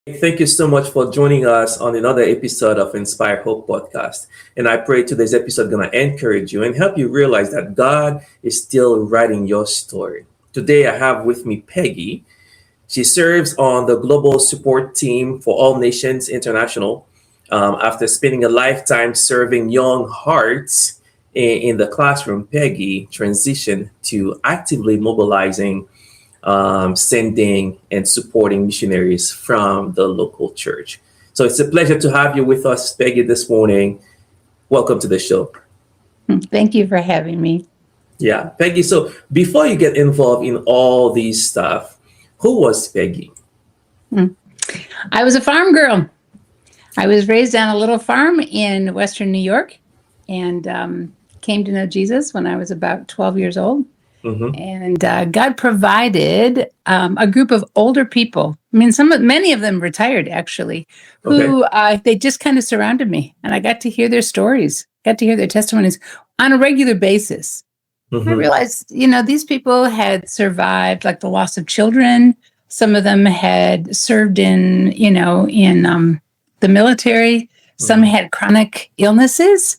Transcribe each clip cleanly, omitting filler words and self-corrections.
Thank you so much for joining us on another episode of Inspire Hope Podcast. And I pray today's episode going to encourage you and help you realize that God is still writing your story. Today, I have with me Peggy. She serves on the global support team for All Nations International. After spending a lifetime serving young hearts in the classroom, Peggy transitioned to actively mobilizing, sending and supporting missionaries from the local church. So it's a pleasure to have you with us, Peggy, this morning. Welcome to the show. Thank you for having me. Yeah, Peggy. So before you get involved in all these stuff, who was Peggy? I was a farm girl. I was raised on a little farm in Western New York and came to know Jesus when I was about 12 years old. Mm-hmm. And God provided a group of older people. I mean, many of them retired, actually, who they just kind of surrounded me. And I got to hear their stories, got to hear their testimonies on a regular basis. Mm-hmm. I realized, these people had survived like the loss of children. Some of them had served in the military. Mm-hmm. Some had chronic illnesses.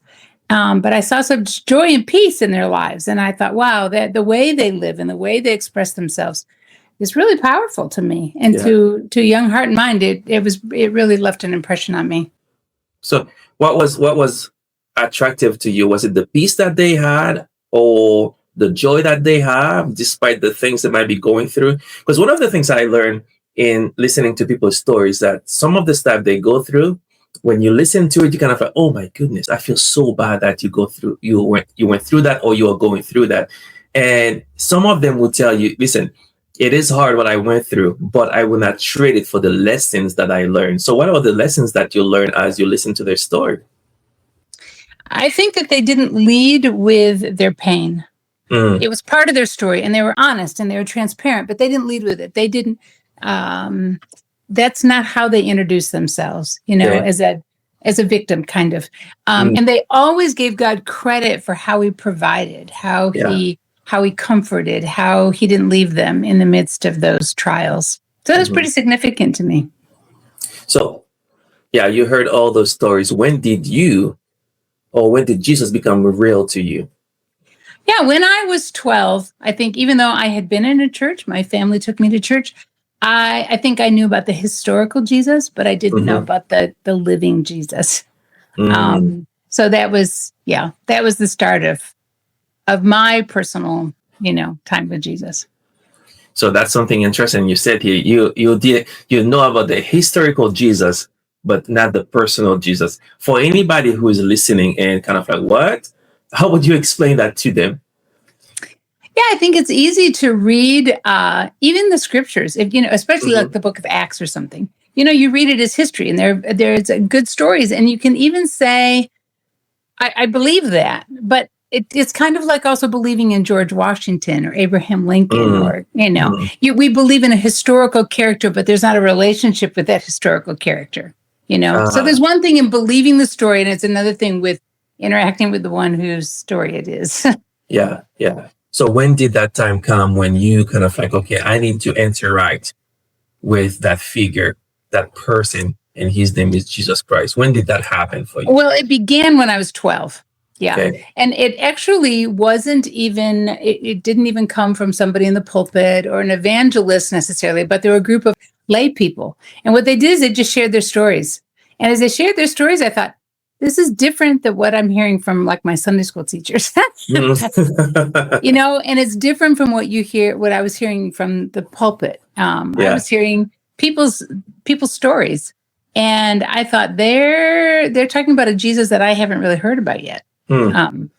But I saw such joy and peace in their lives. And I thought, wow, that the way they live and the way they express themselves is really powerful to me. And to a young heart and mind, it really left an impression on me. So what was attractive to you? Was it the peace that they had or the joy that they have despite the things they might be going through? Because one of the things I learned in listening to people's stories that some of the stuff they go through, when you listen to it, you kind of like, oh my goodness, I feel so bad that you went through that, or you are going through that. And some of them will tell you, listen, it is hard what I went through, but I will not trade it for the lessons that I learned. So what are the lessons that you learn as you listen to their story? I think that they didn't lead with their pain. It was part of their story, and they were honest and they were transparent, but they didn't lead with it. They didn't. That's not how they introduced themselves, as a victim, kind of. And they always gave God credit for how He provided, how He comforted, how He didn't leave them in the midst of those trials. So that was pretty significant to me. So, you heard all those stories. When did Jesus become real to you? Yeah, when I was 12, I think, even though I had been in a church, my family took me to church. I think I knew about the historical Jesus, but I didn't know about the living Jesus. So that was the start of my personal, time with Jesus. So that's something interesting you said here. You know about the historical Jesus, but not the personal Jesus. For anybody who is listening and kind of like, what? How would you explain that to them? Yeah, I think it's easy to read even the scriptures, if especially like the book of Acts or something. You read it as history, and there's good stories, and you can even say, I believe that. But it's kind of like also believing in George Washington or Abraham Lincoln, or we believe in a historical character, but there's not a relationship with that historical character. So there's one thing in believing the story, and it's another thing with interacting with the one whose story it is. Yeah. So when did that time come when you kind of like, okay, I need to interact with that figure, that person, and his name is Jesus Christ? When did that happen for you? Well, it began when I was 12. Yeah. Okay. And it actually wasn't even, it didn't even come from somebody in the pulpit or an evangelist necessarily, but there were a group of lay people. And what they did is they just shared their stories. And as they shared their stories, I thought, this is different than what I'm hearing from like my Sunday school teachers, and it's different from what I was hearing from the pulpit. I was hearing people's stories, and I thought they're talking about a Jesus that I haven't really heard about yet. Peggy,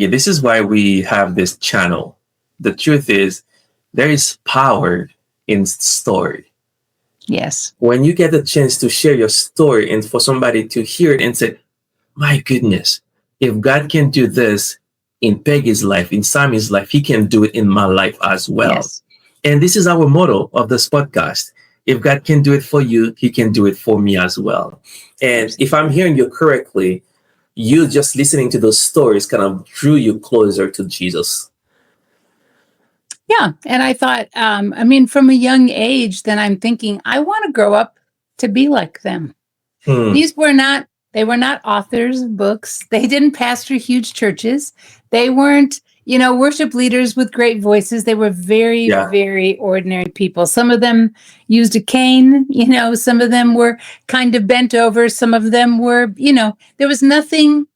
this is why we have this channel. The truth is, there is power in story. Yes. When you get a chance to share your story and for somebody to hear it and say, my goodness, if God can do this in Peggy's life, in Sammy's life, He can do it in my life as well. Yes. And this is our motto of this podcast. If God can do it for you, He can do it for me as well. And if I'm hearing you correctly, you just listening to those stories kind of drew you closer to Jesus. Yeah. And I thought, I mean, from a young age, then I'm thinking, I want to grow up to be like them. Hmm. They were not authors of books. They didn't pastor huge churches. They weren't, worship leaders with great voices. They were very, Yeah. very ordinary people. Some of them used a cane, some of them were kind of bent over. Some of them were, there was nothing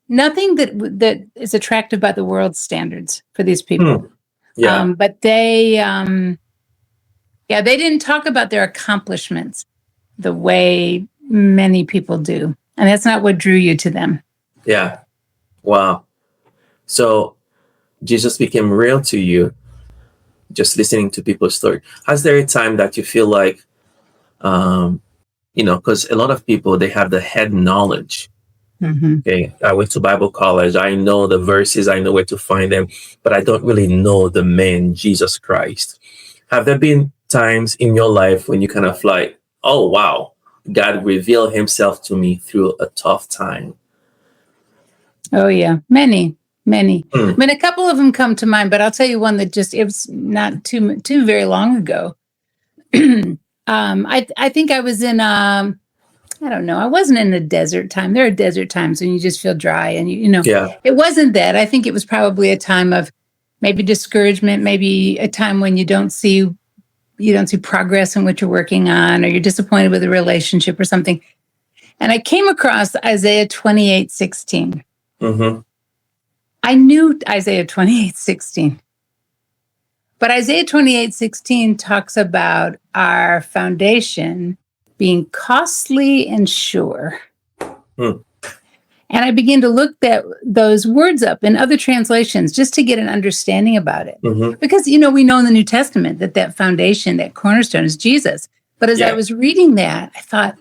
that is attractive by the world's standards for these people. Hmm. Yeah. But they didn't talk about their accomplishments the way many people do. And that's not what drew you to them. Yeah. Wow. So Jesus became real to you just listening to people's story. Has there a time that you feel like, because a lot of people, they have the head knowledge. Mm-hmm. Okay. I went to Bible college. I know the verses. I know where to find them, but I don't really know the man, Jesus Christ. Have there been times in your life when you kind of like, oh, wow, God revealed himself to me through a tough time? Oh, yeah. Many. I mean, Hmm. a couple of them come to mind, but I'll tell you one that it was not too very long ago. I think I was in, I don't know. I wasn't in a desert time. There are desert times when you just feel dry and Yeah. It wasn't that. I think it was probably a time of maybe discouragement, maybe a time when you don't see progress in what you're working on, or you're disappointed with a relationship or something. And I came across Isaiah 28:16. Mm-hmm. I knew Isaiah 28:16. But Isaiah 28:16 talks about our foundation being costly and sure. Hmm. And I began to look those words up in other translations just to get an understanding about it. Mm-hmm. Because, we know in the New Testament that foundation, that cornerstone is Jesus. But as I was reading that, I thought,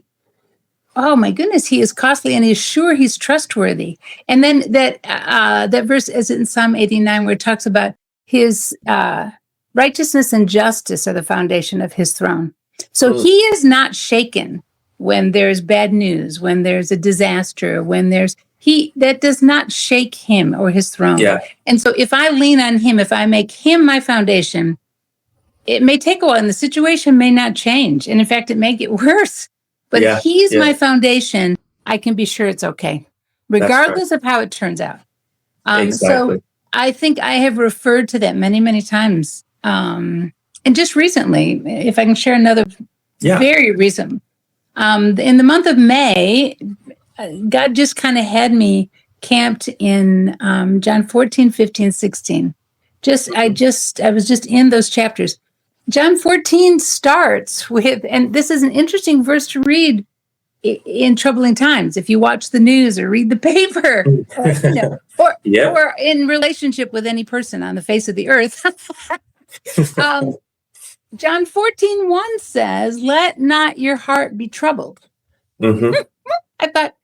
oh my goodness, he is costly and he's sure, he's trustworthy. And then that verse is in Psalm 89 where it talks about his righteousness and justice are the foundation of his throne. So he is not shaken when there's bad news, when there's a disaster, that does not shake him or his throne. Yeah. And so if I lean on him, if I make him my foundation, it may take a while and the situation may not change. And in fact, it may get worse. But if he's my foundation, I can be sure it's okay, regardless of how it turns out. Exactly. So I think I have referred to that many, many times. And just recently, if I can share another very recent, in the month of May, God just kind of had me camped in John 14, 15, 16. I was just in those chapters. John 14 starts with, and this is an interesting verse to read in troubling times. If you watch the news or read the paper, or in relationship with any person on the face of the earth. John 14:1 says, "Let not your heart be troubled." Mm-hmm. I thought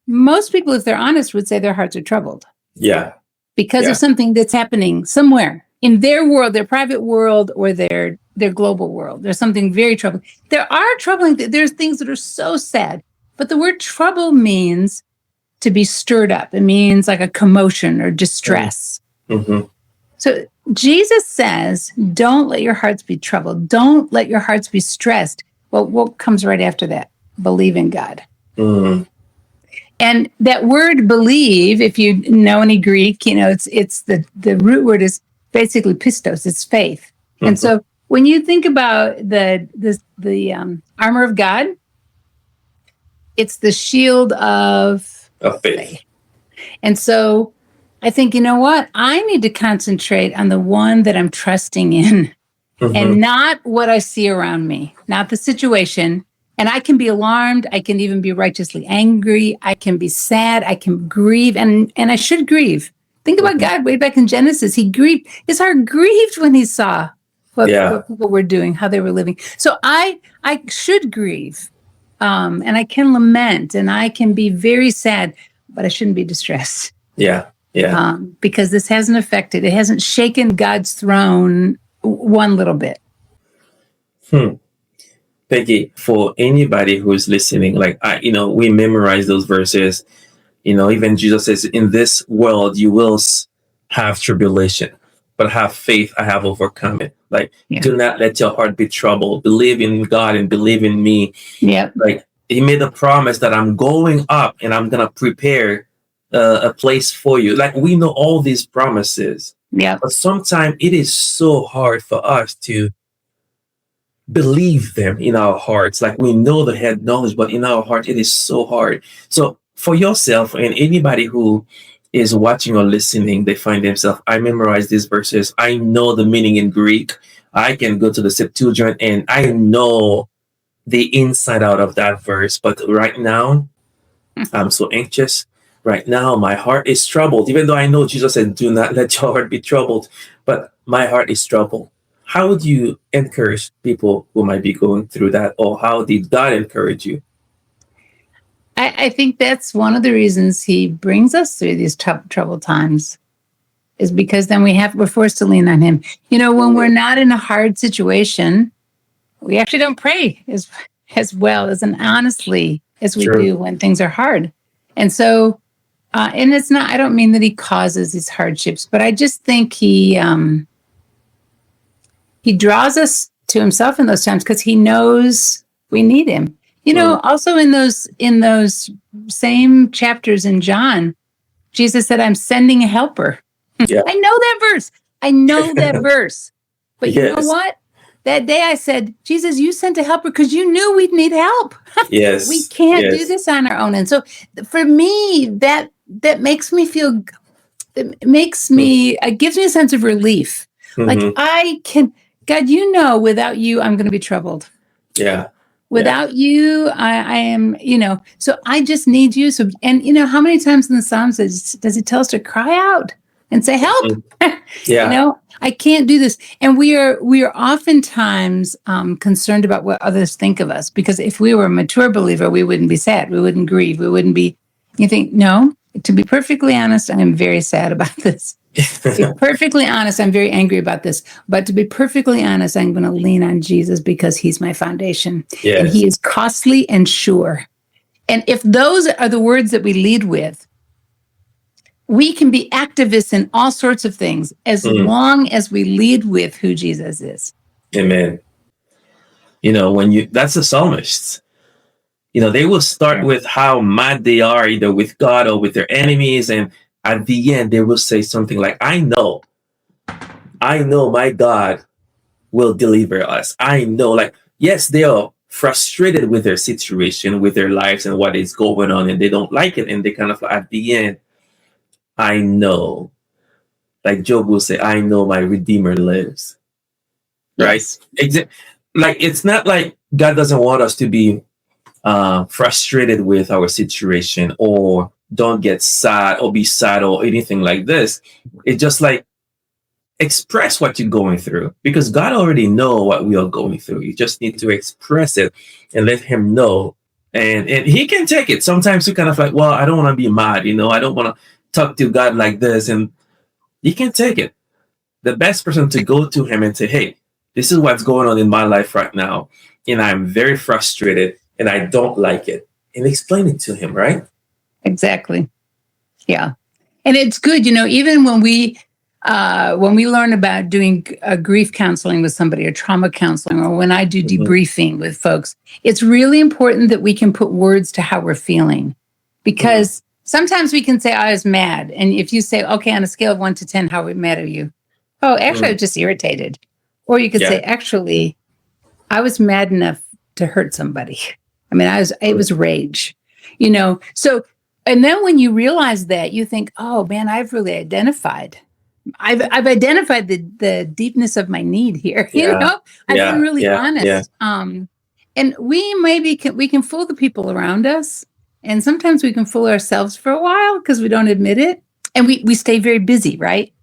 most people, if they're honest, would say their hearts are troubled. Yeah. Because of something that's happening somewhere in their world, their private world, or their global world. There's something very troubling. There's things that are so sad, but the word trouble means to be stirred up. It means like a commotion or distress. Mm-hmm. So Jesus says, don't let your hearts be troubled. Don't let your hearts be stressed. Well, what comes right after that? Believe in God. Mm-hmm. And that word believe, if you know any Greek, it's the root word is basically pistos, it's faith. Mm-hmm. And so when you think about the armor of God, it's the shield of faith. And so I think, you know what? I need to concentrate on the one that I'm trusting in, and not what I see around me, not the situation. And I can be alarmed. I can even be righteously angry. I can be sad. I can grieve. And I should grieve. Think about God way back in Genesis. He grieved. His heart grieved when he saw what people were doing, how they were living. So I should grieve. And I can lament and I can be very sad, but I shouldn't be distressed. Yeah. Yeah. Because this it hasn't shaken God's throne one little bit. Peggy, for anybody who is listening, we memorize those verses. Even Jesus says, in this world, you will have tribulation. but have faith, I have overcome it. Like, Yeah. do not let your heart be troubled. Believe in God and believe in me. Yeah. Like, he made a promise that I'm going up and I'm going to prepare a place for you. Like, we know all these promises, Yeah. but sometimes it is so hard for us to believe them in our hearts. Like, we know the head knowledge, but in our heart, it is so hard. So for yourself and anybody who is watching or listening, they find themselves, I memorize these verses. I know the meaning in Greek. I can go to the Septuagint and I know the inside out of that verse. But right now, I'm so anxious. Right now, my heart is troubled, even though I know Jesus said, do not let your heart be troubled. But my heart is troubled. How would you encourage people who might be going through that? Or how did God encourage you? I think that's one of the reasons he brings us through these troubled times, is because then we're forced to lean on him. When we're not in a hard situation, we actually don't pray as well as and honestly as we do when things are hard. And so, and it's not, I don't mean that he causes these hardships, but I just think he draws us to himself in those times because he knows we need him. Also in those same chapters in John, Jesus said, I'm sending a helper. Yeah. I know that verse. But you know what? That day I said, Jesus, you sent a helper because you knew we'd need help. Yes. We can't do this on our own. And so for me, that makes me feel, it gives me a sense of relief. Like I can, God, without you, I'm going to be troubled. Yeah. Without you, I am, so I just need you. So, and how many times in the Psalms does he tell us to cry out and say, help? Yeah. I can't do this. And we are oftentimes concerned about what others think of us, because if we were a mature believer, we wouldn't be sad. We wouldn't grieve. We wouldn't be, no, to be perfectly honest, I am very sad about this. To be perfectly honest, I'm very angry about this. But to be perfectly honest, I'm going to lean on Jesus because he's my foundation. Yes. And he is costly and sure. And if those are the words that we lead with, we can be activists in all sorts of things as long as we lead with who Jesus is. Amen. That's the psalmists. They will start with how mad they are, either with God or with their enemies. And at the end, they will say something like, I know my God will deliver us. I know, like, yes, they are frustrated with their situation, with their lives and what is going on, and they don't like it. And they kind of, at the end, I know, like Job will say, I know my Redeemer lives. Right? Yes. Like, it's not like God doesn't want us to be frustrated with our situation or don't get sad or be sad or anything like this. It's just like, express what you're going through, because God already know what we are going through. You just need to express it and let him know. And he can take it. Sometimes we kind of like, well, I don't want to be mad. I don't want to talk to God like this. And he can take it. The best person to go to him and say, hey, this is what's going on in my life right now. And I'm very frustrated and I don't like it. And explain it to him, right? Exactly. Yeah. And it's good, even when we learn about doing grief counseling with somebody or trauma counseling, or when I do debriefing with folks, it's really important that we can put words to how we're feeling, because sometimes we can say, I was mad. And if you say, okay, on a scale of 1 to 10, how mad are you? Oh, actually, I was just irritated. Or you could say, actually, I was mad enough to hurt somebody. I mean, it was rage, So, and then when you realize that, you think, oh man, I've really identified. I've identified the deepness of my need here. I've been really honest. And we can fool the people around us, and sometimes we can fool ourselves for a while because we don't admit it, and we stay very busy, right?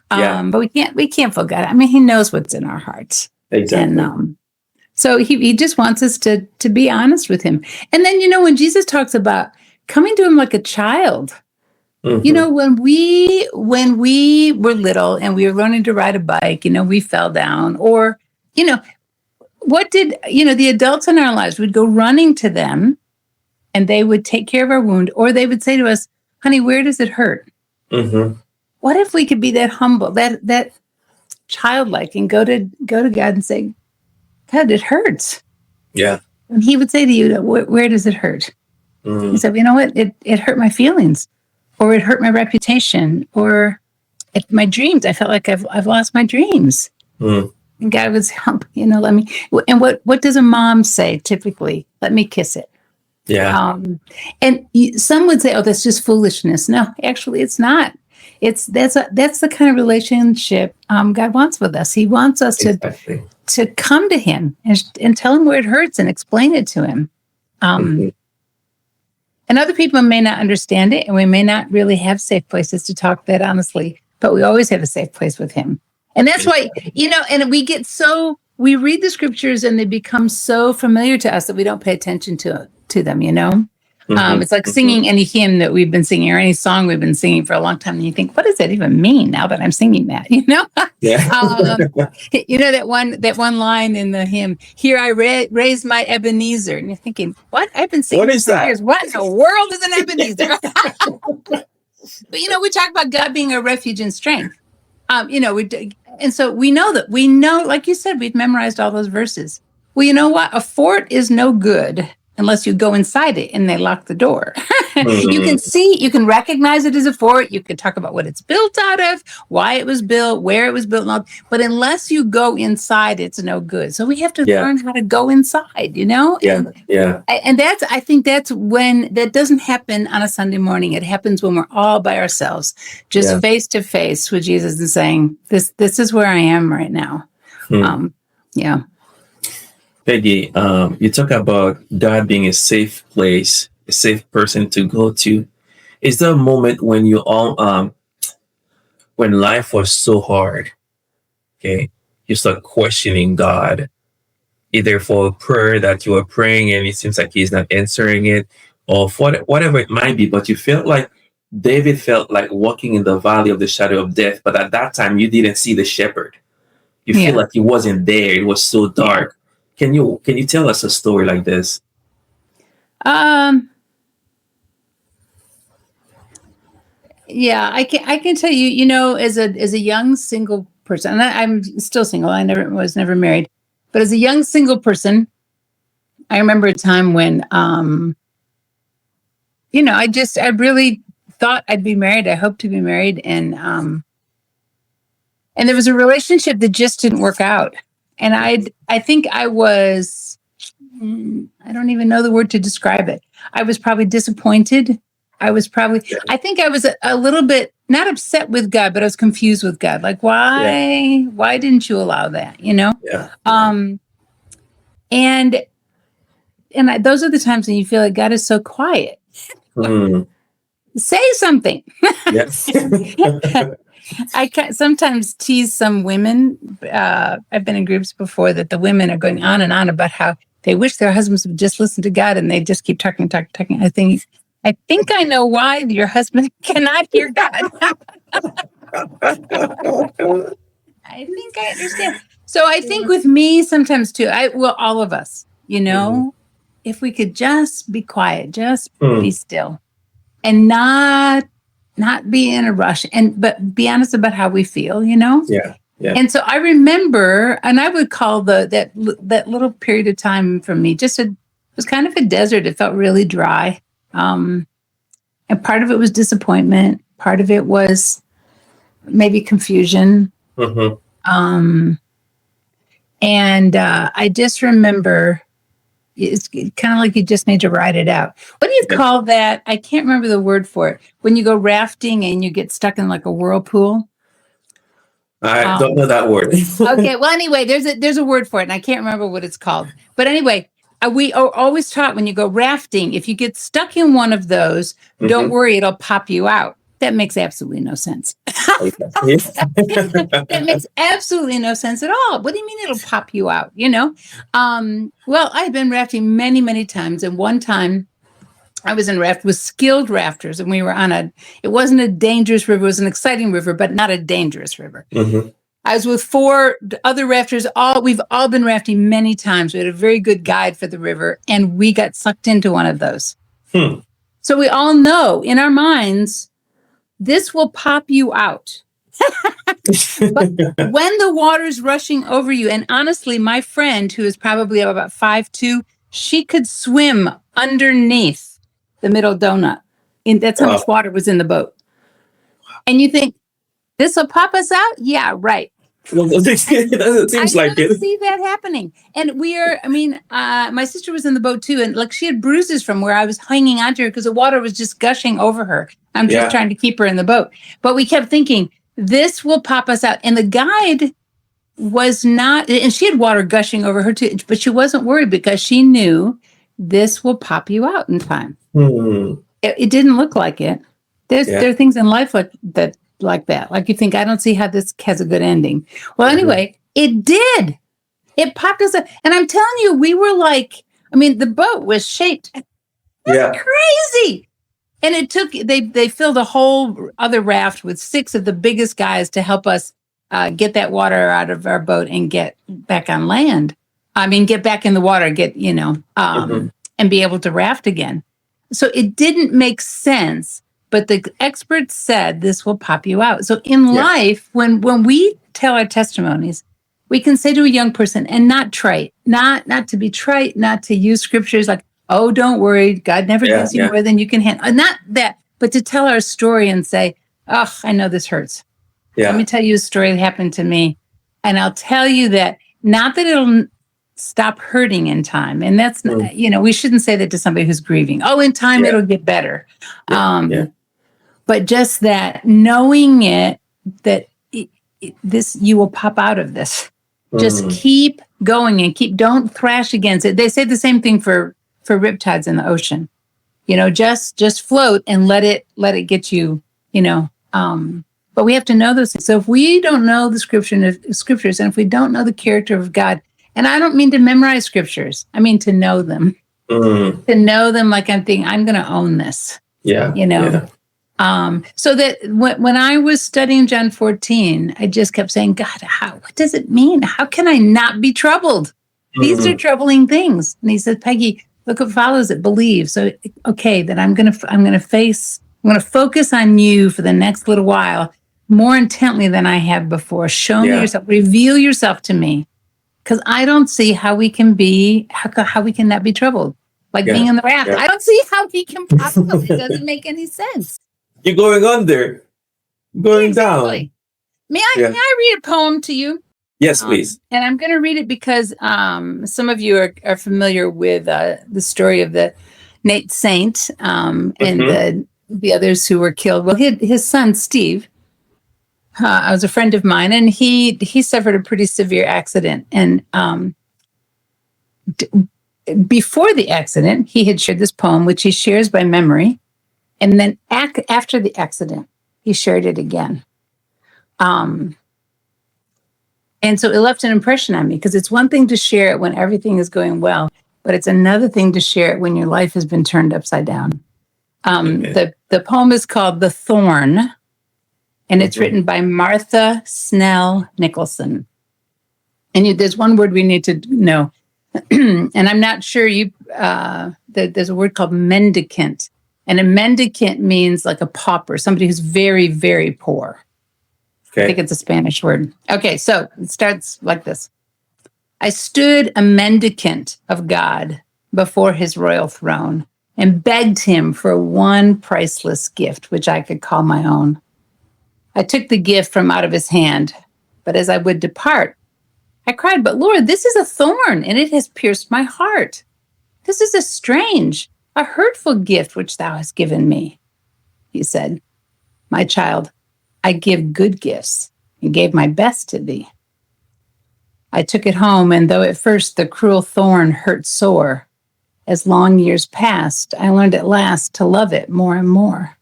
But we can't fool God. I mean, he knows what's in our hearts. Exactly. And so he just wants us to be honest with him. And then when Jesus talks about coming to him like a child. When we were little and we were learning to ride a bike, we fell down, or, what did, the adults in our lives would go running to them and they would take care of our wound, or they would say to us, honey, where does it hurt? What if we could be that humble, that childlike and go to God and say, God, it hurts. Yeah. And he would say to you, where does it hurt? He said, you know what? It hurt my feelings, or it hurt my reputation, or my dreams. I felt like I've lost my dreams. And God would say, let me. And what does a mom say typically? Let me kiss it. Yeah. And some would say, oh, that's just foolishness. No, actually, it's not. That's the kind of relationship God wants with us. He wants us to come to him and tell him where it hurts and explain it to him. And other people may not understand it, and we may not really have safe places to talk that honestly, but we always have a safe place with him. And that's why, and we read the scriptures and they become so familiar to us that we don't pay attention to them, It's like singing any hymn that we've been singing or any song we've been singing for a long time. And you think, what does that even mean now that I'm singing that, Yeah. That one line in the hymn, here I raise my Ebenezer. And you're thinking, what? I've been singing what is that? years. What in the world is an Ebenezer? But, we talk about God being a refuge and strength. And so we know, like you said, we've memorized all those verses. Well, you know what? A fort is no good unless you go inside it and they lock the door. You can recognize it as a fort. You can talk about what it's built out of, why it was built, where it was built, and all, but unless you go inside, it's no good. So we have to learn how to go inside, Yeah. And I think that's when that doesn't happen on a Sunday morning. It happens when we're all by ourselves, just face to face with Jesus and saying, this is where I am right now. Peggy, you talk about God being a safe place, a safe person to go to. Is there a moment when when life was so hard, okay, you start questioning God, either for a prayer that you were praying and it seems like he's not answering it, or for whatever it might be, but you felt like David felt like walking in the valley of the shadow of death, but at that time you didn't see the shepherd. You feel like he wasn't there. It was so dark. Can you tell us a story like this? Yeah, I can tell you, as a young single person, and I'm still single. I was never married, but as a young single person, I remember a time when, I really thought I'd be married. I hoped to be married, and there was a relationship that just didn't work out. And I think I was, I don't even know the word to describe it. I was probably disappointed. I think I was a little bit, not upset with God, but I was confused with God. Like, why didn't you allow that? Yeah. And those are the times when you feel like God is so quiet. Say something. Yes. I sometimes tease some women. I've been in groups before that the women are going on and on about how they wish their husbands would just listen to God, and they just keep talking. I think I know why your husband cannot hear God. I think I understand. So I think with me sometimes too, all of us, if we could just be quiet, just be still, and not be in a rush, but be honest about how we feel, Yeah. And so I remember, and I would call that little period of time for me it was kind of a desert. It felt really dry, and part of it was disappointment. Part of it was maybe confusion. And I just remember. It's kind of like you just need to ride it out. What do you call that? I can't remember the word for it. When you go rafting and you get stuck in like a whirlpool. I don't know that word. Okay. Well, anyway, there's a word for it, and I can't remember what it's called. But anyway, we are always taught when you go rafting, if you get stuck in one of those, don't worry, it'll pop you out. That makes absolutely no sense. That makes absolutely no sense at all. What do you mean it'll pop you out? Well, I've been rafting many, many times. And one time I was in raft with skilled rafters, and we were it wasn't a dangerous river. It was an exciting river, but not a dangerous river. I was with 4 other rafters. We've all been rafting many times. We had a very good guide for the river, and we got sucked into one of those. So we all know in our minds, this will pop you out. But when the water's rushing over you, and honestly, my friend, who is probably about 5'2", she could swim underneath the middle donut. And that's how much water was in the boat. And you think, this will pop us out? Yeah, right. Well, it seems like I it. see that happening. And my sister was in the boat too. And like she had bruises from where I was hanging onto her because the water was just gushing over her. I'm just trying to keep her in the boat. But we kept thinking, this will pop us out. And the guide was not, and she had water gushing over her too, but she wasn't worried because she knew this will pop you out in time. It didn't look like it. There are things in life like that. Like you think, I don't see how this has a good ending. Well, anyway, it did. It popped us up. And I'm telling you, we were like, the boat was shaped. That's crazy. And it took, they filled a whole other raft with 6 of the biggest guys to help us get that water out of our boat and get back on land. Get back in the water, and be able to raft again. So it didn't make sense. But the experts said this will pop you out. So in life, when we tell our testimonies, we can say to a young person, and not trite, not to be trite, not to use scriptures like, oh, don't worry, God never gives you more than you can handle. Not that, but to tell our story and say, oh, I know this hurts. Let me tell you a story that happened to me. And I'll tell you that, not that it'll stop hurting in time. And that's, we shouldn't say that to somebody who's grieving. Oh, in time, it'll get better. But just that knowing that you will pop out of this. Just keep going and don't thrash against it. They say the same thing for riptides in the ocean. Just float and let it get you, but we have to know those things. So if we don't know the scriptures, and if we don't know the character of God, and I don't mean to memorize scriptures, I mean to know them. To know them like I'm thinking, I'm going to own this. So that when I was studying John 14, I just kept saying, God, what does it mean? How can I not be troubled? These are troubling things. And he said, Peggy, look what follows it, believe. So, okay, that I'm going to focus on you for the next little while more intently than I have before. Show me yourself, reveal yourself to me. Because I don't see how we can how we can not be troubled. Like being in the raft. I don't see how he can possibly. It doesn't make any sense. You're going under, going down. May I read a poem to you? Yes, please. And I'm going to read it because some of you are familiar with the story of the Nate Saint and the others who were killed. Well, his son, Steve, was a friend of mine, and he suffered a pretty severe accident. And before the accident, he had shared this poem, which he shares by memory. And then after the accident, he shared it again. And so it left an impression on me, because it's one thing to share it when everything is going well, but it's another thing to share it when your life has been turned upside down. The poem is called The Thorn, and it's written by Martha Snell Nicholson. And there's one word we need to know. And I'm not sure there's a word called mendicant. And a mendicant means like a pauper, somebody who's very, very poor. Okay. I think it's a Spanish word. Okay, so it starts like this. I stood a mendicant of God before his royal throne and begged him for one priceless gift, which I could call my own. I took the gift from out of his hand, but as I would depart, I cried, but Lord, this is a thorn, and it has pierced my heart. This is a hurtful gift which thou hast given me. He said, my child, I give good gifts and gave my best to thee. I took it home, and though at first the cruel thorn hurt sore, as long years passed, I learned at last to love it more and more.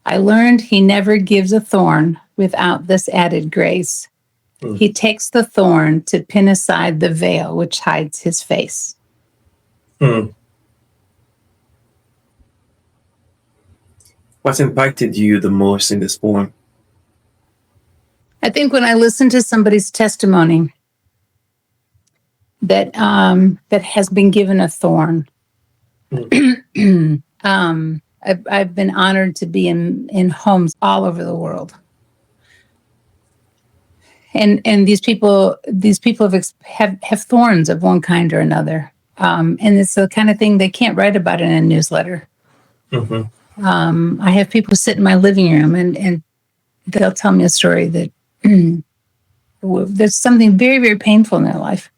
I learned he never gives a thorn without this added grace. He takes the thorn to pin aside the veil which hides his face. What impacted you the most in this poem? I think when I listen to somebody's testimony that has been given a thorn, I've been honored to be in homes all over the world And these people have thorns of one kind or another. And it's the kind of thing they can't write about in a newsletter. I have people sit in my living room and they'll tell me a story that there's something very, very painful in their life.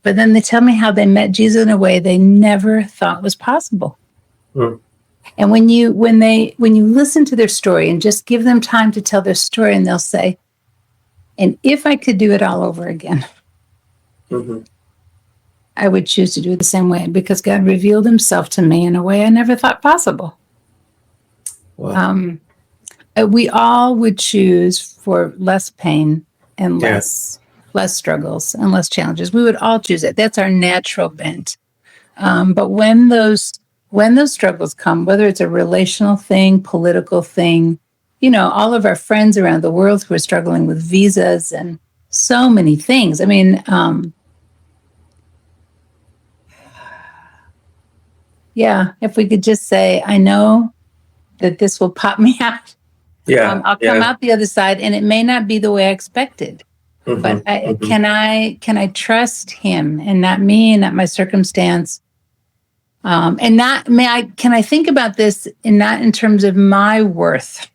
But then they tell me how they met Jesus in a way they never thought was possible. And when you listen to their story and just give them time to tell their story, and they'll say, and if I could do it all over again, I would choose to do it the same way, because God revealed himself to me in a way I never thought possible. Wow. We all would choose for less pain and less struggles and less challenges. We would all choose it. That's our natural bent. But when those struggles come, whether it's a relational thing, political thing, all of our friends around the world who are struggling with visas and so many things. I mean, if we could just say, I know that this will pop me out. I'll come out the other side, and it may not be the way I expected. But can I trust him and not me and not my circumstance? And can I think about this and not in terms of my worth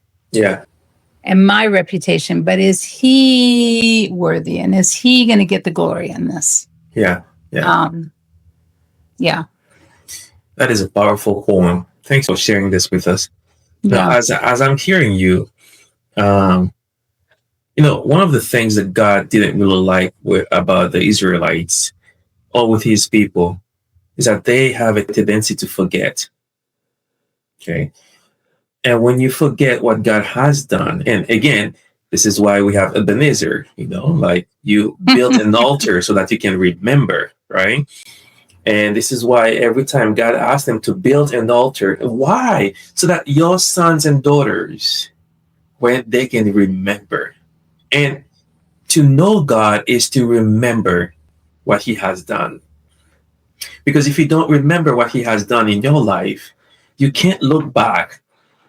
and my reputation, but is he worthy, and is he going to get the glory in this? That is a powerful poem. Thanks for sharing this with us. Now, as I'm hearing you, one of the things that God didn't really like about the Israelites or with his people is that they have a tendency to forget. Okay. And when you forget what God has done, and again, this is why we have Ebenezer, like you build an altar so that you can remember, right? And this is why every time God asked them to build an altar, why? So that your sons and daughters, when they can remember. And to know God is to remember what he has done. Because if you don't remember what he has done in your life, you can't look back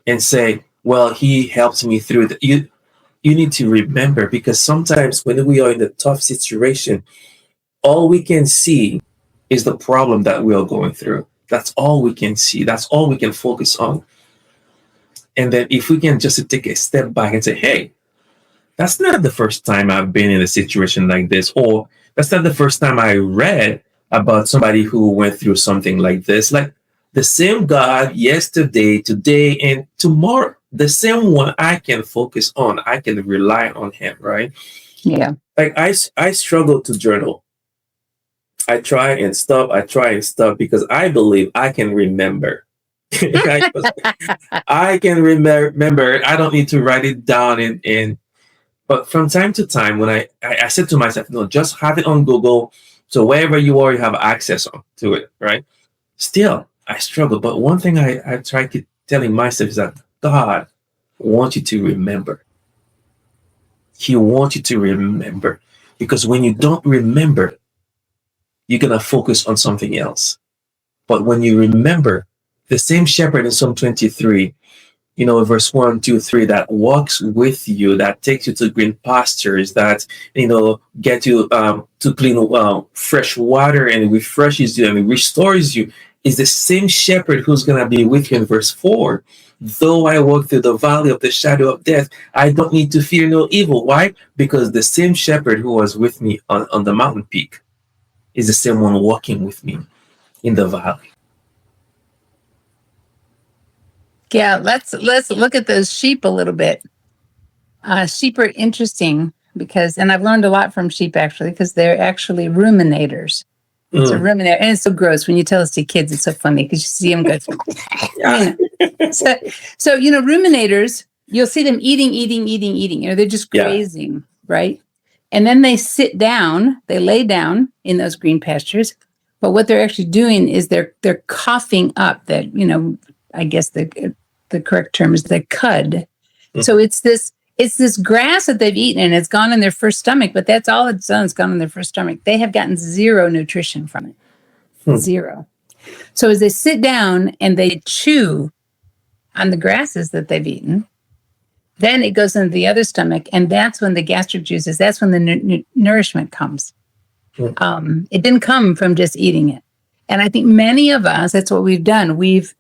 and say, well, he helped me through it. You need to remember, because sometimes when we are in a tough situation, all we can see is the problem that we are going through. That's all we can see. That's all we can focus on. And then if we can just take a step back and say, hey, that's not the first time I've been in a situation like this, or that's not the first time I read about somebody who went through something like this. Like the same God yesterday, today, and tomorrow, the same one I can focus on. I can rely on him, right? Yeah. Like I struggle to journal. I try and stop because I believe I can remember. I can remember. I don't need to write it down but from time to time, when I said to myself, no, just have it on Google. So wherever you are, you have access to it, right? Still, I struggle. But one thing I try to telling myself is that God wants you to remember. He wants you to remember. Because when you don't remember, you're going to focus on something else. But when you remember, the same shepherd in Psalm 23, verse 1, 2, 3, that walks with you, that takes you to green pastures, that, get you to clean, fresh water, and refreshes you and restores you, is the same shepherd who's going to be with you in verse 4. Though I walk through the valley of the shadow of death, I don't need to fear no evil. Why? Because the same shepherd who was with me on the mountain peak is the same one walking with me in the valley. Yeah, let's look at those sheep a little bit. Sheep are interesting and I've learned a lot from sheep actually, because they're actually ruminators. It's a ruminator, and it's so gross when you tell us to kids. It's so funny because you see them go. So ruminators, you'll see them eating. They're just grazing, right? And then they sit down, they lay down in those green pastures. But what they're actually doing is they're coughing up that, I guess the correct term is the cud. Mm-hmm. So it's this grass that they've eaten, and it's gone in their first stomach, but that's all it's done. It's gone in their first stomach. They have gotten zero nutrition from it. Zero. So as they sit down and they chew on the grasses that they've eaten, Then it goes into the other stomach, and that's when the gastric juices, that's when the nourishment comes. It didn't come from just eating it. And I think many of us, that's what we've done. We've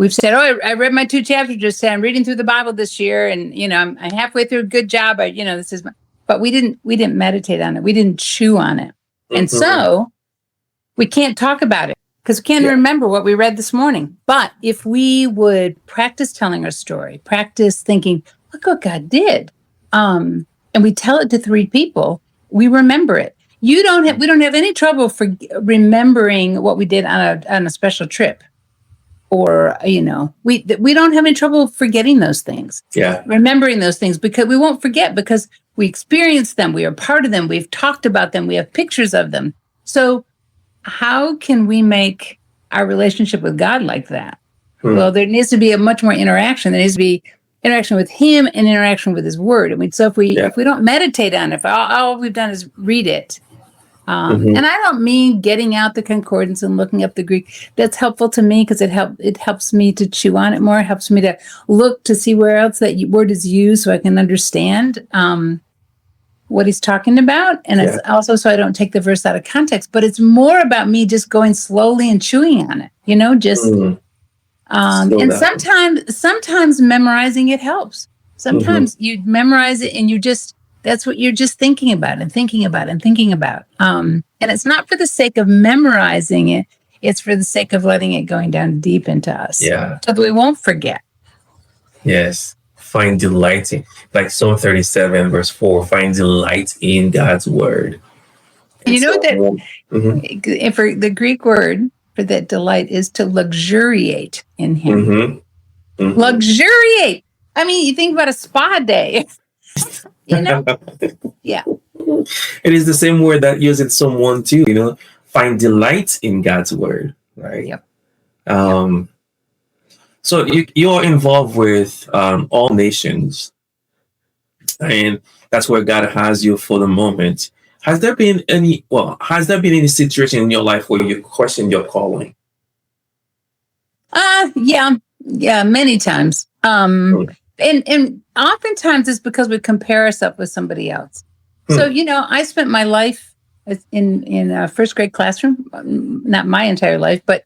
said, oh, I read my 2 chapters, just say I'm reading through the Bible this year, and I'm halfway through. Good job. This is, but we didn't meditate on it. We didn't chew on it. And so we can't talk about it because we can't remember what we read this morning. But if we would practice telling our story, practice thinking, look what God did, and we tell it to 3 people, we remember it. We don't have any trouble for remembering what we did on a special trip, or we don't have any trouble forgetting those things. Yeah, remembering those things, because we won't forget, because we experienced them, we are part of them, we've talked about them, we have pictures of them. So how can we make our relationship with God like that? Well, there needs to be a much more interaction. There needs to be interaction with Him and interaction with His Word. I mean, so if we don't meditate on it, if all we've done is read it, and I don't mean getting out the concordance and looking up the Greek. That's helpful to me because it helps me to chew on it more. It helps me to look to see where else that word is used, so I can understand what he's talking about. And it's also so I don't take the verse out of context. But it's more about me just going slowly and chewing on it. And sometimes memorizing it helps. Sometimes you memorize it and that's what you're just thinking about and thinking about and thinking about. And it's not for the sake of memorizing it. It's for the sake of letting it going down deep into us. Yeah. So that we won't forget. Yes. Find delight in, like Psalm 37 verse 4, find delight in God's word. And for the Greek word for that delight is to luxuriate in Him. Luxuriate. I mean, you think about a spa day. Yeah. It is the same word that used in Psalm 1 too, find delight in God's word, right? Yep. So you're involved with all nations, and that's where God has you for the moment. Has there been any situation in your life where you questioned your calling? Yeah, many times. And oftentimes it's because we compare ourselves with somebody else. So, I spent my life in a first grade classroom, not my entire life, but,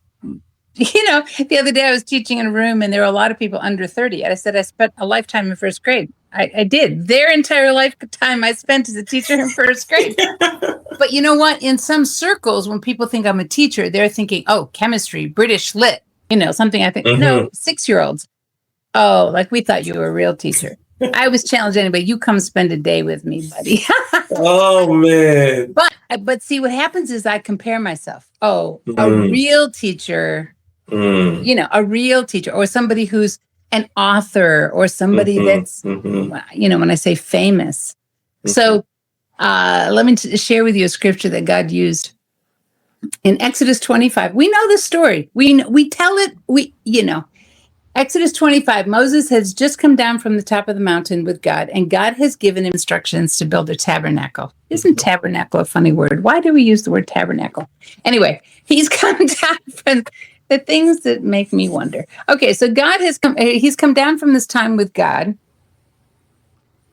the other day I was teaching in a room and there were a lot of people under 30. And I said, I spent a lifetime in first grade. I did. Their entire lifetime I spent as a teacher in first grade. But you know what? In some circles, when people think I'm a teacher, they're thinking, oh, chemistry, British lit, something I think, no, 6-year-olds. Oh, like we thought you were a real teacher. I was challenged anyway. You come spend a day with me, buddy. Oh, man. But see, what happens is I compare myself. Oh, a real teacher, a real teacher, or somebody who's an author, or somebody that's, when I say famous. So let me share with you a scripture that God used in Exodus 25. We know this story. We tell it, Exodus 25, Moses has just come down from the top of the mountain with God, and God has given him instructions to build a tabernacle. Isn't tabernacle a funny word? Why do we use the word tabernacle? Anyway, he's come down from the things that make me wonder. Okay, so he's come down from this time with God,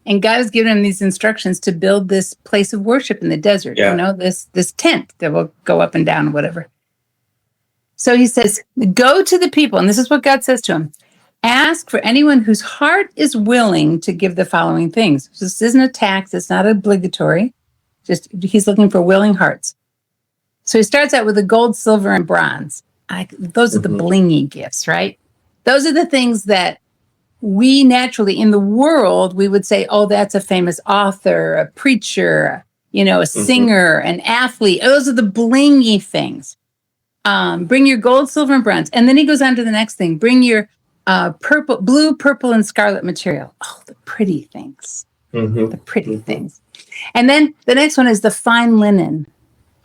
and God has given him these instructions to build this place of worship in the desert, this tent that will go up and down, whatever. So he says, go to the people, and this is what God says to him. Ask for anyone whose heart is willing to give the following things. This isn't a tax. It's not obligatory. Just he's looking for willing hearts. So he starts out with the gold, silver, and bronze. Those are the blingy gifts, right? Those are the things that we naturally, in the world, we would say, oh, that's a famous author, a preacher, a singer, an athlete. Those are the blingy things. Bring your gold, silver, and bronze. And then he goes on to the next thing. Bring your blue, purple, and scarlet material. Oh, the pretty things. The pretty things. And then the next one is the fine linen.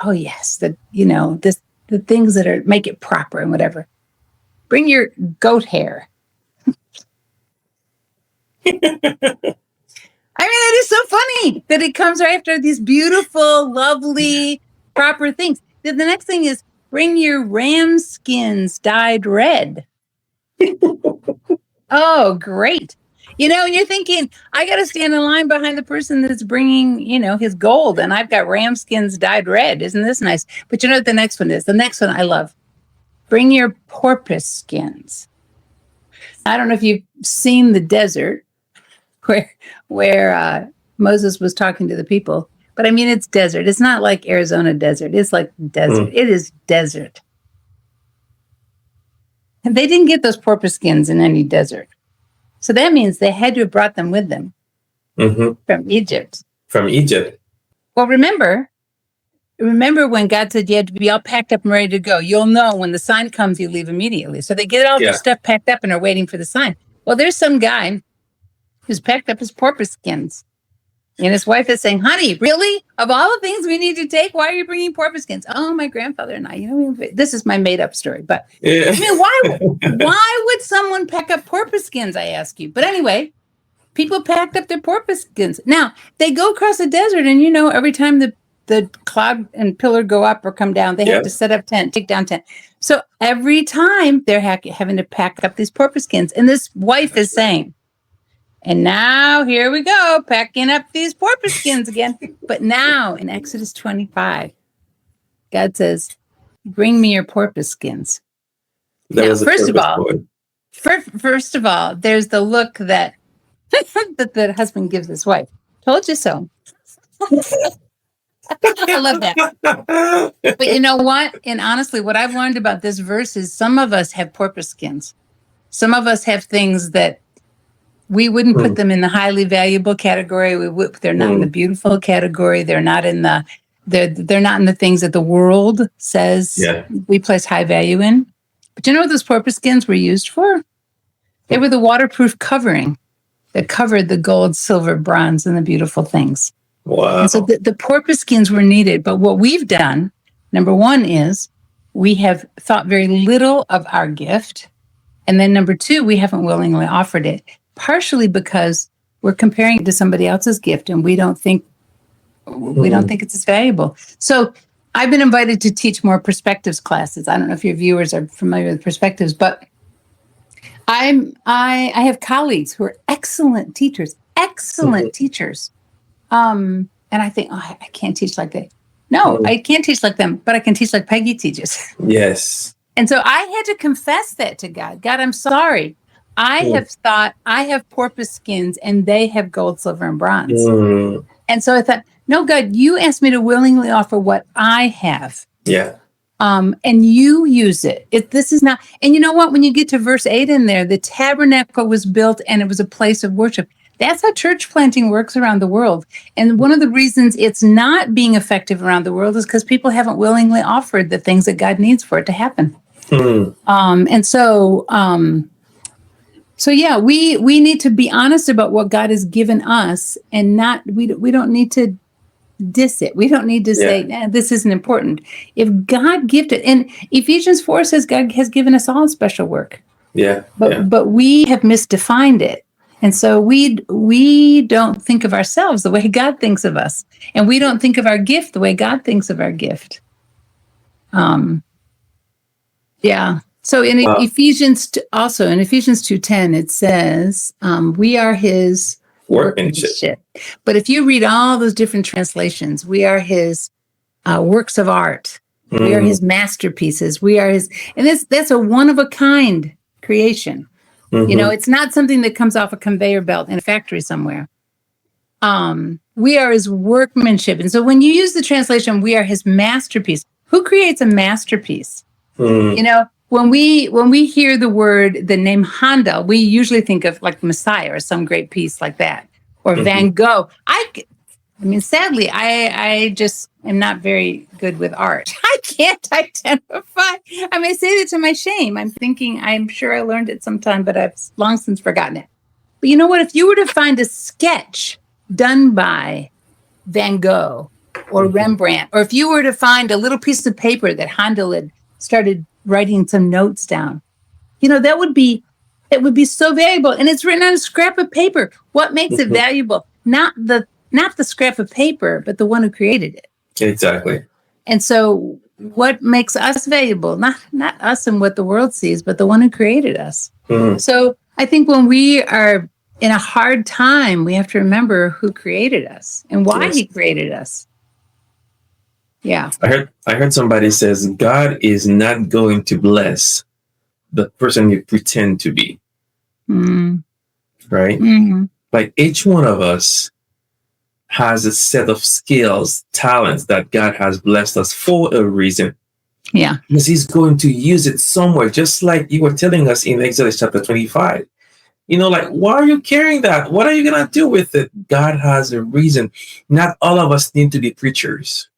Oh, yes. The things that make it proper and whatever. Bring your goat hair. I mean, it is so funny that it comes right after these beautiful, lovely, proper things. Then the next thing is, bring your ram skins dyed red. Oh, great. And you're thinking, I got to stand in line behind the person that's bringing, his gold, and I've got ram skins dyed red. Isn't this nice? But you know what the next one is? The next one I love. Bring your porpoise skins. I don't know if you've seen the desert where Moses was talking to the people, but I mean, it's desert. It's not like Arizona desert. It's like desert. It is desert. And they didn't get those porpoise skins in any desert. So that means they had to have brought them with them from Egypt. From Egypt. Well, remember when God said you had to be all packed up and ready to go. You'll know when the sign comes, you leave immediately. So they get all their stuff packed up and are waiting for the sign. Well, there's some guy who's packed up his porpoise skins. And his wife is saying, honey, really? Of all the things we need to take, why are you bringing porpoise skins? Oh, my grandfather and I, this is my made up story. But I mean, why would someone pack up porpoise skins, I ask you? But anyway, people packed up their porpoise skins. Now, they go across the desert and, every time the cloud and pillar go up or come down, they have to set up tent, take down tent. So every time they're having to pack up these porpoise skins. And this wife is saying, and now here we go, packing up these porpoise skins again. But now in Exodus 25, God says, bring me your porpoise skins. Now, first of all, there's the look that that the husband gives his wife. Told you so. I love that. But you know what? And honestly, what I've learned about this verse is some of us have porpoise skins. Some of us have things that we wouldn't put them in the highly valuable category. They're not in the beautiful category. They're not in the they're not in the things that the world says we place high value in. But you know what those porpoise skins were used for? They were the waterproof covering that covered the gold, silver, bronze, and the beautiful things. Wow. And so the porpoise skins were needed. But what we've done, number one, is we have thought very little of our gift. And then number two, we haven't willingly offered it, partially because we're comparing it to somebody else's gift and we don't think it's as valuable. So I've been invited to teach more perspectives classes. I don't know if your viewers are familiar with perspectives, but I have colleagues who are excellent teachers. And I think, I can't teach like that. No, I can't teach like them, but I can teach like Peggy teaches. Yes. And so I had to confess that to God. God, I'm sorry. I have thought I have porpoise skins and they have gold, silver, and bronze. And so I thought, no, God, you asked me to willingly offer what I have. Yeah. And you use it. This is not, and you know what? When you get to verse 8 in there, the tabernacle was built and it was a place of worship. That's how church planting works around the world. And one of the reasons it's not being effective around the world is because people haven't willingly offered the things that God needs for it to happen. And so yeah, we need to be honest about what God has given us, and we don't need to diss it. We don't need to say, this isn't important. If God gifted, and Ephesians 4 says God has given us all special work. But we have misdefined it. And so we don't think of ourselves the way God thinks of us. And we don't think of our gift the way God thinks of our gift. So in Ephesians 2:10, it says, we are his workmanship. But if you read all those different translations, we are his works of art. We are his masterpieces. We are his, and that's a one-of-a-kind creation. It's not something that comes off a conveyor belt in a factory somewhere. We are his workmanship. And so when you use the translation, we are his masterpiece. Who creates a masterpiece? When we hear the name Handel, we usually think of like Messiah or some great piece like that, or Van Gogh. Sadly, I just am not very good with art. I can't identify. I say that to my shame. I'm sure I learned it sometime, but I've long since forgotten it. But you know what? If you were to find a sketch done by Van Gogh or Rembrandt, or if you were to find a little piece of paper that Handel had started writing some notes down, it would be so valuable. And it's written on a scrap of paper. What makes it valuable? Not the scrap of paper, but the one who created it. Exactly. And so what makes us valuable? Not us and what the world sees, but the one who created us. So I think when we are in a hard time, we have to remember who created us and why Yes. he created us. Yeah. I heard somebody says God is not going to bless the person you pretend to be. Mm. Right? Mm. Like each one of us has a set of skills, talents that God has blessed us for a reason. Yeah. Because he's going to use it somewhere, just like you were telling us in Exodus chapter 25. Like, why are you carrying that? What are you going to do with it? God has a reason. Not all of us need to be preachers.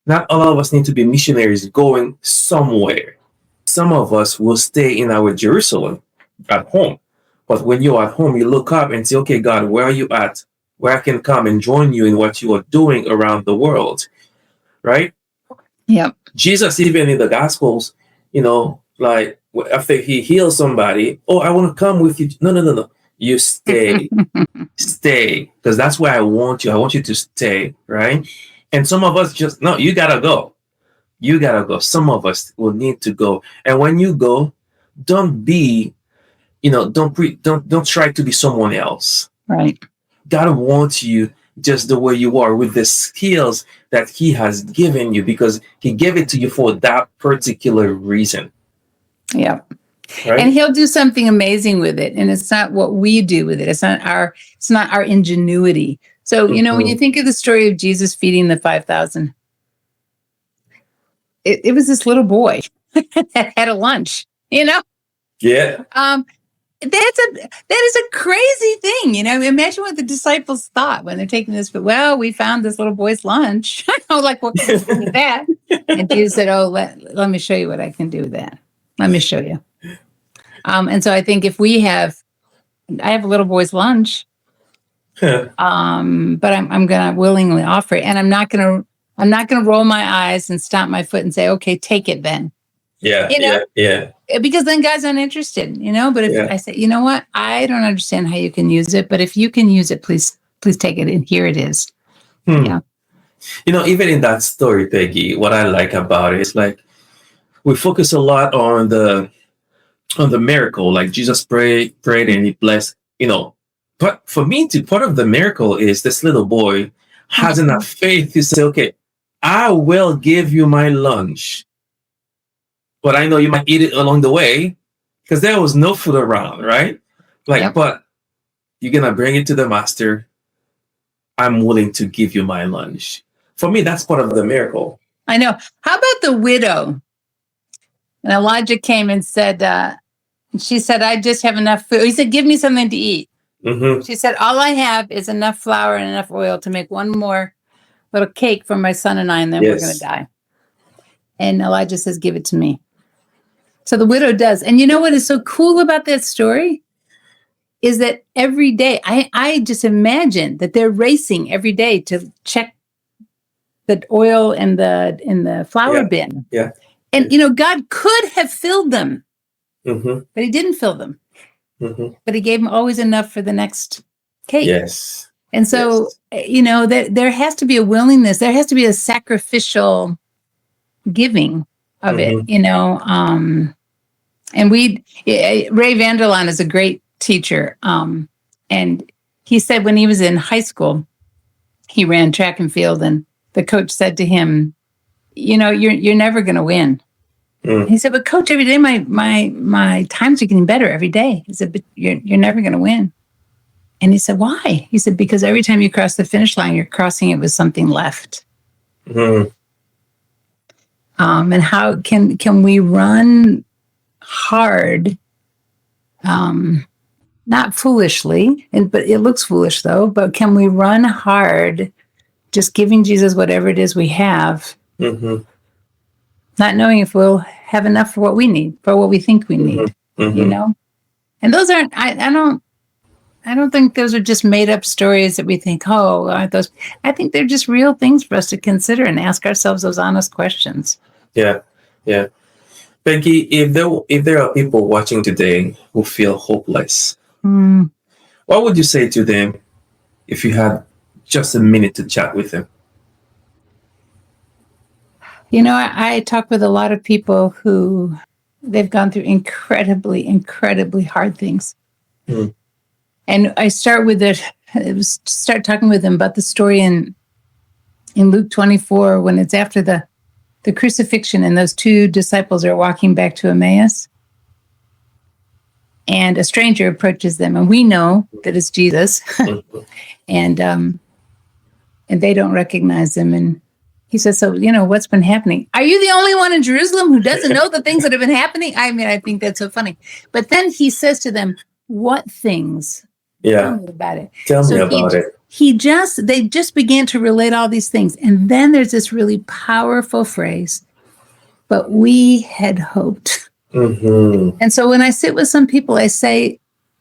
Not all of us need to be missionaries going somewhere. Some of us will stay in our Jerusalem at home. But when you're at home, you look up and say, okay, God, where are you at? Where I can come and join you in what you are doing around the world, right? Yep. Jesus, even in the Gospels, like after he heals somebody, oh, I want to come with you. No. You stay, stay, because that's where I want you. I want you to stay, right? And some of us just, no, you gotta go. You gotta go. Some of us will need to go. And when you go, don't be, don't try to be someone else. Right. God wants you just the way you are with the skills that he has given you because he gave it to you for that particular reason. Yeah. Right? And he'll do something amazing with it. And it's not what we do with it. It's not our ingenuity. So, when you think of the story of Jesus feeding the 5,000, it was this little boy that had a lunch, Yeah. that is a crazy thing. Imagine what the disciples thought when they're taking this, but we found this little boy's lunch. Like, what can we do with that? And Jesus said, oh, let me show you what I can do with that. Let me show you. And so I think if I have a little boy's lunch, but I'm going to willingly offer it. And I'm not going to roll my eyes and stomp my foot and say, okay, take it then. Yeah. Yeah. Because then God's uninterested, but if I say, you know what, I don't understand how you can use it, but if you can use it, please take it. And here it is. Yeah. Even in that story, Peggy, what I like about it is like, we focus a lot on the miracle, like Jesus prayed and he blessed, but for me part of the miracle is this little boy has enough faith to say, okay, I will give you my lunch, but I know you might eat it along the way because there was no food around, right? Like, but you're going to bring it to the master. I'm willing to give you my lunch. For me, that's part of the miracle. I know. How about the widow? And Elijah came and said, she said, I just have enough food. He said, give me something to eat. Mm-hmm. She said, all I have is enough flour and enough oil to make one more little cake for my son and I, and then we're going to die. And Elijah says, give it to me. So the widow does. And you know what is so cool about that story? Is that every day, I just imagine that they're racing every day to check the oil in the flour bin. Yeah. And, God could have filled them, but he didn't fill them. But he gave them always enough for the next cake. Yes. And so, there has to be a willingness. There has to be a sacrificial giving of it, and Ray Vanderlaan is a great teacher. And he said when he was in high school, he ran track and field, and the coach said to him, you're never going to win. He said, but coach, every day my times are getting better every day. He said, but you're never going to win. And he said, why? He said, because every time you cross the finish line, you're crossing it with something left. And how can we run hard, not foolishly, but it looks foolish though, but can we run hard just giving Jesus whatever it is we have, not knowing if we'll have enough for what we need, for what we think we need, And those aren't, I don't think those are just made up stories that we think, oh, aren't those? I think they're just real things for us to consider and ask ourselves those honest questions. Yeah. Peggy, if there are people watching today who feel hopeless, what would you say to them if you had just a minute to chat with them? I talk with a lot of people who they've gone through incredibly, incredibly hard things. And I start talking with them about the story in Luke 24, when it's after the crucifixion and those two disciples are walking back to Emmaus. And a stranger approaches them, and we know that it's Jesus. and they don't recognize him. And he says, so, what's been happening? Are you the only one in Jerusalem who doesn't know the things that have been happening? I mean, I think that's so funny. But then he says to them, what things? Yeah. Tell me about it. Tell me about it. They just began to relate all these things. And then there's this really powerful phrase, but we had hoped. Mm-hmm. And so when I sit with some people, I say,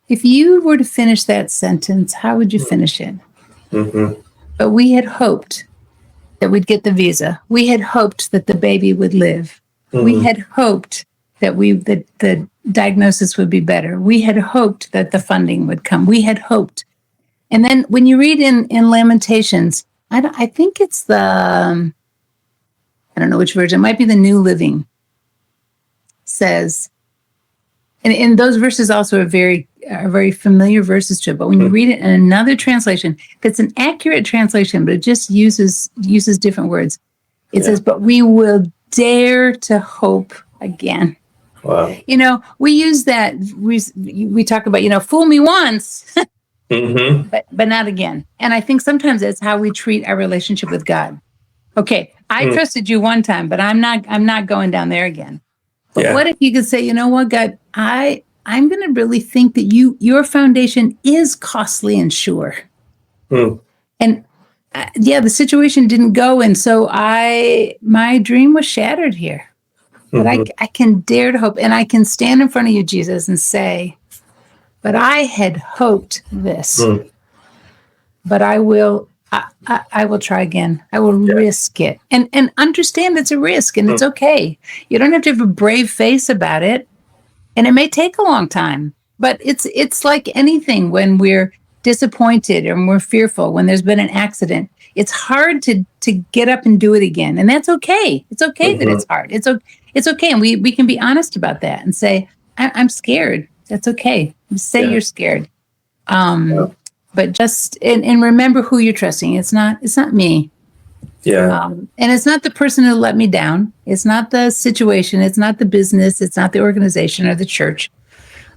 if you were to finish that sentence, how would you finish it? Mm-hmm. But we had hoped that we'd get the visa. We had hoped that the baby would live. Mm-hmm. We had hoped that the diagnosis would be better. We had hoped that the funding would come. We had hoped. And then when you read in Lamentations, I think it's I don't know which version, it might be the New Living, says, and those verses also are very familiar verses to it, but when you read it in another translation, it's an accurate translation, but it just uses different words. It says, but we will dare to hope again. Wow. We use that, we talk about, fool me once, mm-hmm. but not again. And I think sometimes that's how we treat our relationship with God. Okay, I trusted you one time, but I'm not going down there again. But what if you could say, you know what, God, I'm going to really think that your foundation is costly and sure. And the situation didn't go. And so my dream was shattered here. But I can dare to hope, and I can stand in front of you, Jesus, and say, but I had hoped this, but I will try again. I will risk it and understand it's a risk and it's okay. You don't have to have a brave face about it. And it may take a long time, but it's like anything when we're disappointed or we're fearful, when there's been an accident, it's hard to get up and do it again. And that's okay. It's okay that it's hard. It's okay. And we can be honest about that and say, I'm scared. That's okay. Say you're scared. But just, and remember who you're trusting. It's not me. Yeah. And it's not the person who let me down. It's not the situation. It's not the business. It's not the organization or the church.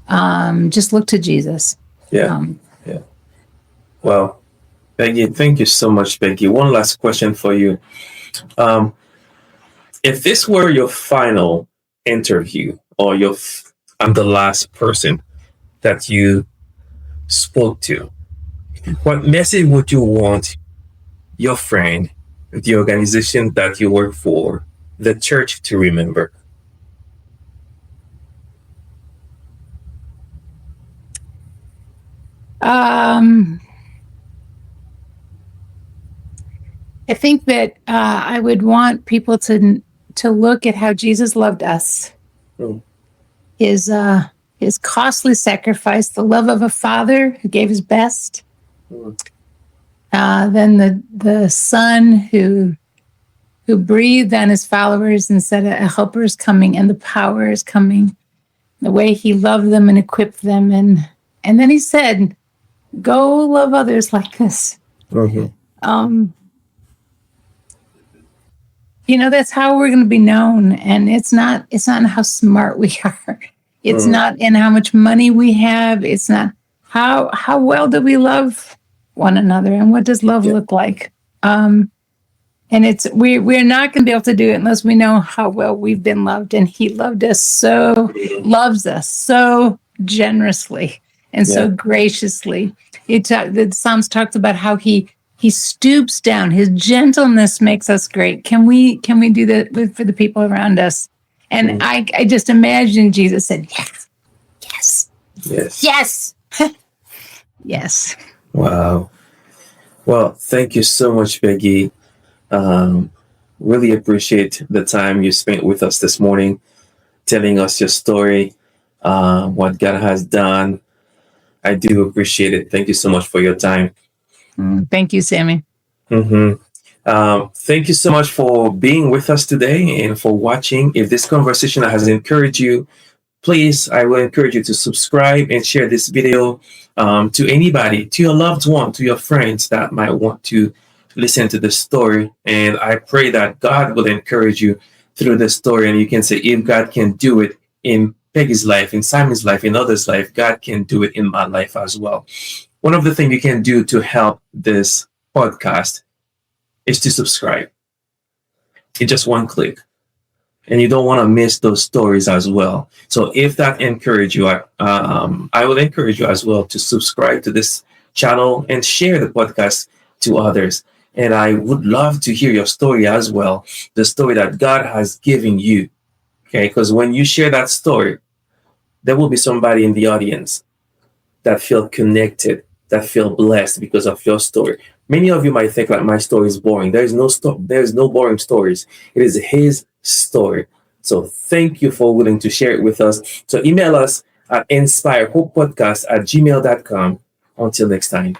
Just look to Jesus. Yeah. Well, Peggy, thank you so much, Peggy. One last question for you. If this were your final interview, or I'm the last person that you spoke to, what message would you want your friend, the organization that you work for, the church, to remember? I think that I would want people to look at how Jesus loved us. His costly sacrifice, the love of a father who gave his best. Then the son who breathed on his followers and said, a helper is coming and the power is coming. The way he loved them and equipped them. And then he said, go love others like this. That's how we're going to be known. And it's not in how smart we are. It's not in how much money we have. It's not how well do we love one another, and what does love look like? And we're not going to be able to do it unless we know how well we've been loved. And he loves us so generously and so graciously. The Psalms talks about how he stoops down. His gentleness makes us great. Can we do that for the people around us? And I just imagine Jesus said, yes. Yes. Wow. Well, thank you so much, Peggy. Really appreciate the time you spent with us this morning, telling us your story, what God has done. I do appreciate it. Thank you so much for your time. Thank you, Sammy. Thank you so much for being with us today and for watching. If this conversation has encouraged you, please, I will encourage you to subscribe and share this video to anybody, to your loved one, to your friends that might want to listen to the story. And I pray that God will encourage you through the story. And you can say, if God can do it in Peggy's life, in Simon's life, in others' life, God can do it in my life as well. One of the things you can do to help this podcast is to subscribe. It's just one click. And you don't want to miss those stories as well. So if that encourages you, I will encourage you as well to subscribe to this channel and share the podcast to others. And I would love to hear your story as well, the story that God has given you. Okay, because when you share that story, there will be somebody in the audience that feel connected, that feel blessed because of your story. Many of you might think like my story is boring. There is no boring stories. It is his story. So thank you for willing to share it with us. So email us at inspirehopepodcast@gmail.com. Until next time.